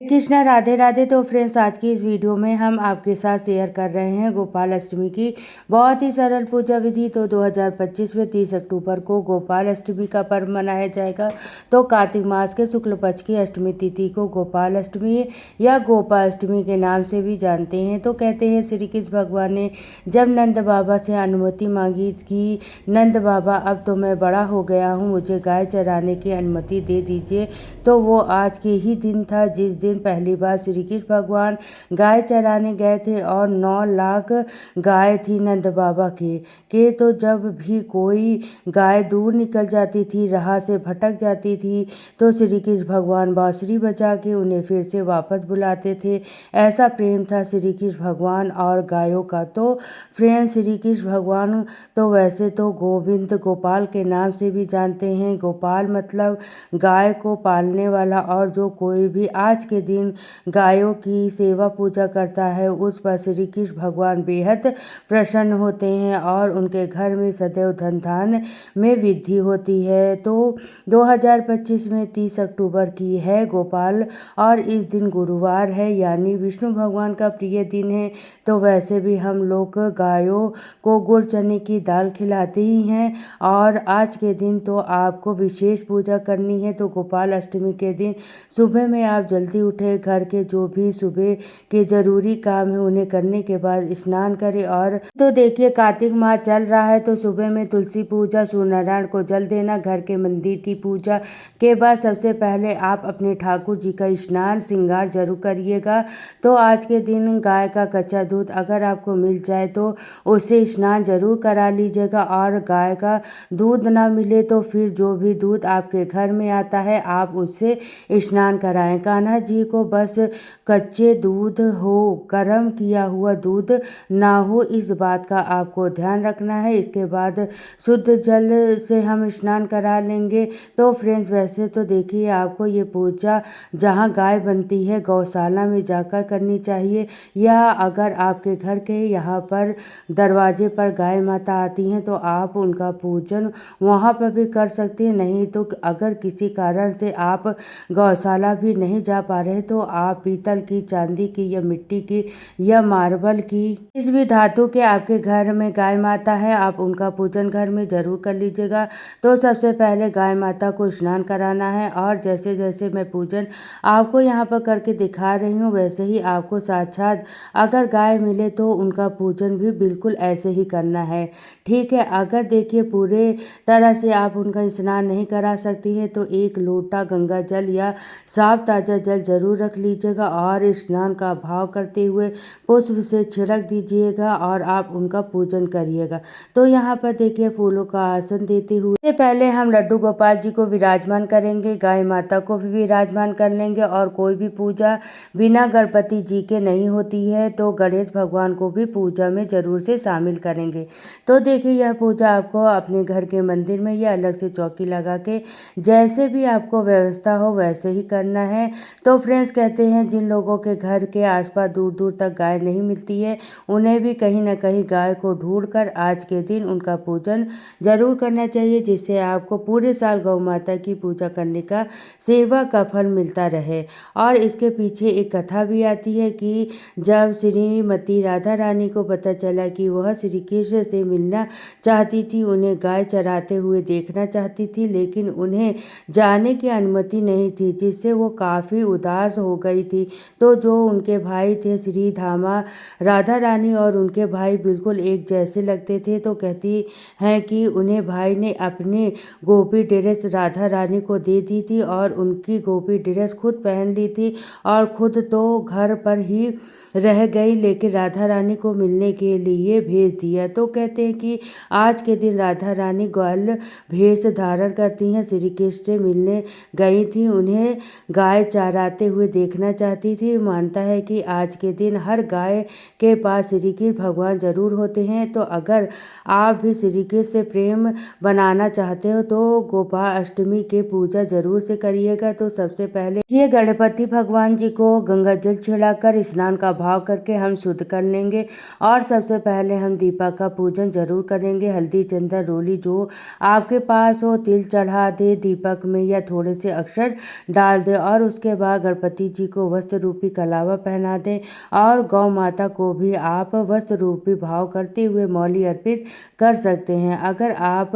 कृष्णा राधे राधे। तो फ्रेंड्स, आज की इस वीडियो में हम आपके साथ शेयर कर रहे हैं गोपाल अष्टमी की बहुत ही सरल पूजा विधि। तो 2025 में 30 अक्टूबर को गोपाल अष्टमी का पर्व मनाया जाएगा। तो कार्तिक मास के शुक्ल पक्ष की अष्टमी तिथि को गोपाल अष्टमी या गोपाल अष्टमी के नाम से भी जानते हैं। तो कहते हैं श्री कृष्ण भगवान ने जब नंद बाबा से अनुमति मांगी कि नंद बाबा, अब तो मैं बड़ा हो गया हूँ, मुझे गाय चराने की अनुमति दे दीजिए। तो वो आज के ही दिन था जिस दिन पहली बार श्री कृष्ण भगवान गाय चराने गए थे और 9 लाख गाय थी नंद बाबा के। तो जब भी कोई गाय दूर निकल जाती थी, राह से भटक जाती थी, तो श्री कृष्ण भगवान बांसुरी बजा के उन्हें फिर से वापस बुलाते थे। ऐसा प्रेम था श्री कृष्ण भगवान और गायों का। तो फ्रेंड्स, श्री कृष्ण भगवान तो वैसे तो गोविंद गोपाल के नाम से भी जानते हैं। गोपाल मतलब गाय को पालने वाला, और जो कोई भी आज के दिन गायों की सेवा पूजा करता है उस पर श्री कृष्ण भगवान बेहद प्रसन्न होते हैं और उनके घर में सदैव धन धान्य में वृद्धि होती है। तो 2025 में 30 अक्टूबर की है गोपाल, और इस दिन गुरुवार है, यानी विष्णु भगवान का प्रिय दिन है। तो वैसे भी हम लोग गायों को गुड़ चने की दाल खिलाते ही हैं, और आज के दिन तो आपको विशेष पूजा करनी है। तो गोपाल अष्टमी के दिन सुबह में आप जल्दी उठे, घर के जो भी सुबह के जरूरी काम है उन्हें करने के बाद स्नान करें। और तो देखिए, कार्तिक माह चल रहा है, तो सुबह में तुलसी पूजा, सूर्य नारायण को जल देना, घर के मंदिर की पूजा के बाद सबसे पहले आप अपने ठाकुर जी का स्नान श्रृंगार जरूर करिएगा। तो आज के दिन गाय का कच्चा दूध अगर आपको मिल जाए तो उससे स्नान जरूर करा लीजिएगा, और गाय का दूध ना मिले तो फिर जो भी दूध आपके घर में आता है आप उससे स्नान कराएं। कान्हा जी को बस कच्चे दूध हो, गर्म किया हुआ दूध ना हो, इस बात का आपको ध्यान रखना है। इसके बाद शुद्ध जल से हम स्नान करा लेंगे। तो फ्रेंड्स, वैसे तो देखिए, आपको ये पूजा जहाँ गाय बनती है गौशाला में जाकर करनी चाहिए, या अगर आपके घर के यहाँ पर दरवाजे पर गाय माता आती हैं तो आप उनका पूजन वहाँ पर भी कर सकते हैं। नहीं तो अगर किसी कारण से आप गौशाला भी नहीं जा पा रहे तो आप पीतल की, चांदी की या मिट्टी की या मार्बल की, इस भी धातु के आपके घर में गाय माता है, आप उनका पूजन घर में जरूर कर लीजिएगा। तो सबसे पहले गाय माता को स्नान कराना है, और जैसे जैसे मैं पूजन आपको यहाँ पर करके दिखा रही हूँ वैसे ही आपको साक्षात अगर गाय मिले तो उनका पूजन भी बिल्कुल ऐसे ही करना है। ठीक है, अगर देखिए पूरे तरह से आप उनका स्नान नहीं करा सकती हैं तो 1 लोटा गंगा जल या साफ ताज़ा जल जरूर रख लीजिएगा, और स्नान का भाव करते हुए पुष्प से छिड़क दीजिएगा और आप उनका पूजन करिएगा। तो यहाँ पर देखिए, फूलों का आसन देते हुए पहले हम लड्डू गोपाल जी को विराजमान करेंगे, गाय माता को भी विराजमान कर लेंगे, और कोई भी पूजा बिना गणपति जी के नहीं होती है, तो गणेश भगवान को भी पूजा में जरूर से शामिल करेंगे। तो देखिए, यह पूजा आपको अपने घर के मंदिर में या अलग से चौकी लगा के जैसे भी आपको व्यवस्था हो वैसे ही करना है। तो फ्रेंड्स, कहते हैं जिन लोगों के घर के आसपास दूर दूर तक गाय नहीं मिलती है उन्हें भी कहीं ना कहीं गाय को ढूंढकर आज के दिन उनका पूजन जरूर करना चाहिए, जिससे आपको पूरे साल गौ माता की पूजा करने का सेवा का फल मिलता रहे। और इसके पीछे एक कथा भी आती है कि जब श्रीमती राधा रानी को पता चला कि वह श्री कृष्ण से मिलना चाहती थी, उन्हें गाय चराते हुए देखना चाहती थी, लेकिन उन्हें जाने की अनुमति नहीं थी, जिससे वो काफ़ी उदास हो गई थी। तो जो उनके भाई थे श्री धामा, राधा रानी और उनके भाई बिल्कुल एक जैसे लगते थे। तो कहती हैं कि उन्हें भाई ने अपने गोपी ड्रेस राधा रानी को दे दी थी, और उनकी गोपी ड्रेस खुद पहन ली थी, और खुद तो घर पर ही रह गई, लेकिन राधा रानी को मिलने के लिए भेज दिया। तो कहते हैं कि आज के दिन राधा रानी ग्वाल भेष धारण करती हैं, श्री कृष्ण से मिलने गई थी, उन्हें गाय चराते हुए देखना चाहती थी। मानता है कि आज के दिन हर गाय के पास श्री कृष्ण भगवान जरूर होते हैं। तो अगर आप भी श्री कृष्ण से प्रेम बनाना चाहते हो तो गोपाल अष्टमी के पूजा जरूर से करिएगा। तो सबसे पहले ये गणपति भगवान जी को गंगा जल छिड़ाकर स्नान का भाव करके हम शुद्ध कर लेंगे, और सबसे पहले हम दीपक का पूजन जरूर करेंगे। हल्दी, चंदन, रोली जो आपके पास हो, तिल चढ़ा दे दीपक में या थोड़े से अक्षर डाल दे, और उसके बाद गणपति जी को वस्त्र रूपी कलावा पहना दें और गौ माता को भी आप वस्त्र रूपी भाव करते हुए मौली अर्पित कर सकते हैं। अगर आप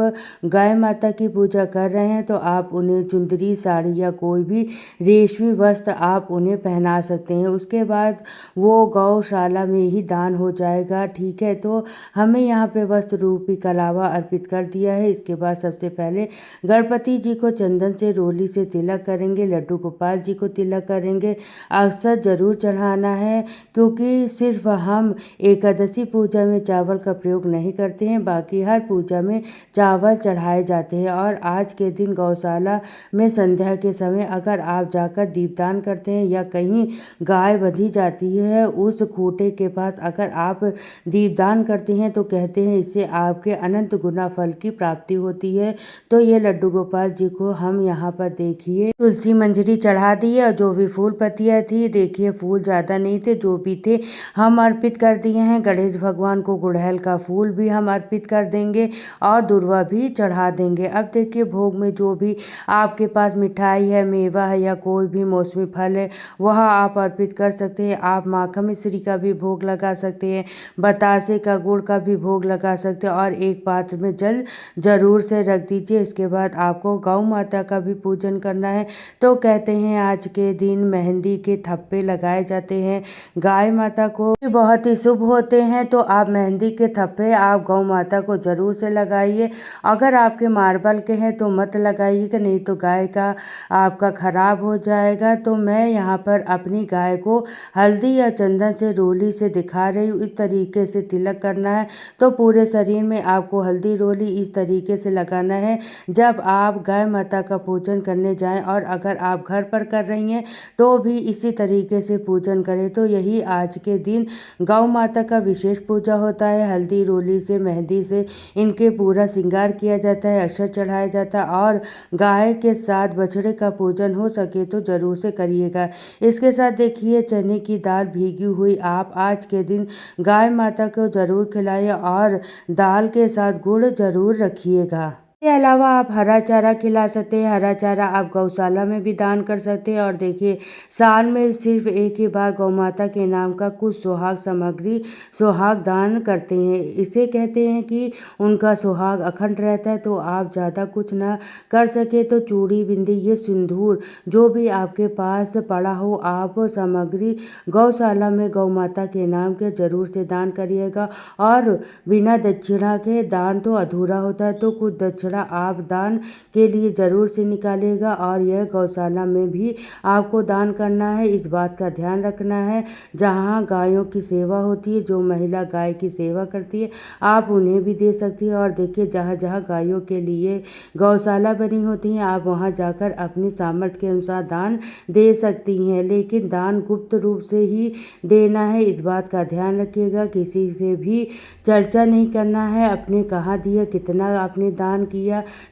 गाय माता की पूजा कर रहे हैं तो आप उन्हें चुंदरी, साड़ी या कोई भी रेशमी वस्त्र आप उन्हें पहना सकते हैं। उसके बाद वो गौशाला में ही दान हो जाएगा। ठीक है, तो हमें यहाँ पे वस्त्र रूपी कलावा अर्पित कर दिया है। इसके बाद सबसे पहले गणपति जी को चंदन से रोली से तिलक करेंगे, लड्डू गोपाल जी को तिलक करेंगे। अक्सर जरूर चढ़ाना है क्योंकि सिर्फ हम एकादशी पूजा में चावल का प्रयोग नहीं करते हैं, बाकी हर पूजा में चावल चढ़ाए जाते हैं। और आज के दिन गौशाला में संध्या के समय अगर आप जाकर दीपदान करते हैं या कहीं गाय बंधी जाती है उस खूंटे के पास अगर आप दीपदान करते हैं तो कहते हैं इससे आपके अनंत गुना फल की प्राप्ति होती है। तो ये लड्डू गोपाल जी को हम यहाँ पर देखिए तुलसी मंजरी चढ़ा दी है और जो भी फूल पत्तियाँ थी, देखिए फूल ज़्यादा नहीं थे, जो भी थे हम अर्पित कर दिए हैं। गणेश भगवान को गुड़हल का फूल भी हम अर्पित कर देंगे और दुर्वा भी चढ़ा देंगे। अब देखिए भोग में जो भी आपके पास मिठाई है, मेवा है या कोई भी मौसमी फल है वह आप अर्पित कर सकते हैं। आप माखन मिश्री का भी भोग लगा सकते हैं, बतासे का, गुड़ का भी भोग लगा सकते हैं और एक पात्र में जल जरूर से रख दीजिए। इसके बाद आपको गौ माता का भी पूजन करना है। तो कहते हैं आज के दिन मेहंदी के थप्पे लगाए जाते हैं, गाय माता को बहुत ही शुभ होते हैं। तो आप मेहंदी के थप्पे आप गौ माता को जरूर से लगाइए। अगर आपके मार्बल के हैं तो मत लगाइएगा, नहीं तो गाय का आपका खराब हो जाएगा। तो मैं यहाँ पर अपनी गाय को हल्दी या चंदन से रोली से दिखा रही हूँ। इस तरीके से तिलक करना है। तो पूरे शरीर में आपको हल्दी रोली इस तरीके से लगाना है जब आप गाय माता का पूजन करने जाएं। और अगर आप घर पर कर रही हैं तो भी इसी तरीके से पूजन करें। तो यही आज के दिन गौ माता का विशेष पूजा होता है। हल्दी रोली से, मेहंदी से इनके पूरा श्रृंगार किया जाता है, अक्षर चढ़ाया जाता है और गाय के साथ बछड़े का पूजन हो सके तो जरूर से करिएगा। इसके साथ देखिए चने की दाल भीगी हुई आप आज के दिन गाय माता को जरूर खिलाइए और दाल के साथ गुड़ जरूर रखिएगा। इसके अलावा आप हरा चारा खिला सकते हैं। हरा चारा आप गौशाला में भी दान कर सकते हैं। और देखिए साल में सिर्फ एक ही बार गौ माता के नाम का कुछ सुहाग सामग्री सुहाग दान करते हैं। इसे कहते हैं कि उनका सुहाग अखंड रहता है। तो आप ज़्यादा कुछ ना कर सके तो चूड़ी, बिंदी, ये सिंदूर जो भी आपके पास पड़ा हो आप सामग्री गौशाला में गौ माता के नाम के जरूर से दान करिएगा। और बिना दक्षिणा के दान तो अधूरा होता है, तो कुछ दक्षिणा आप दान के लिए जरूर से निकालिएगा। और यह गौशाला में भी आपको दान करना है, इस बात का ध्यान रखना है। जहाँ गायों की सेवा होती है, जो महिला गाय की सेवा करती है आप उन्हें भी दे सकती है। और देखिए जहाँ जहाँ गायों के लिए गौशाला बनी होती हैं आप वहाँ जाकर अपनी सामर्थ्य के अनुसार दान दे सकती हैं, लेकिन दान गुप्त रूप से ही देना है, इस बात का ध्यान रखिएगा। किसी से भी चर्चा नहीं करना है अपने कहाँ दिया, कितना आपने दान किया,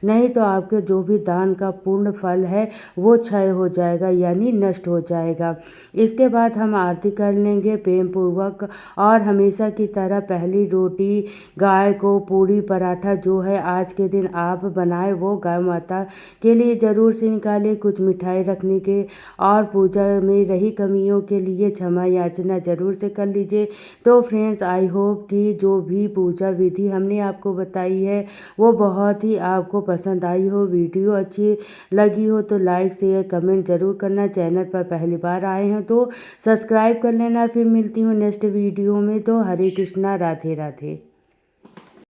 नहीं तो आपके जो भी दान का पूर्ण फल है वो क्षय हो जाएगा यानी नष्ट हो जाएगा। इसके बाद हम आरती कर लेंगे प्रेम पूर्वक। और हमेशा की तरह पहली रोटी गाय को, पूरी पराठा जो है आज के दिन आप बनाए वो गाय माता के लिए ज़रूर से निकालें। कुछ मिठाई रखने के और पूजा में रही कमियों के लिए क्षमा याचना ज़रूर से कर लीजिए। तो फ्रेंड्स आई होप कि जो भी पूजा विधि हमने आपको बताई है वो बहुत ही आपको पसंद आई हो। वीडियो अच्छी लगी हो तो लाइक, शेयर, कमेंट ज़रूर करना। चैनल पर पहली बार आए हैं तो सब्सक्राइब कर लेना। फिर मिलती हूँ नेक्स्ट वीडियो में। तो हरे कृष्णा, राधे राधे।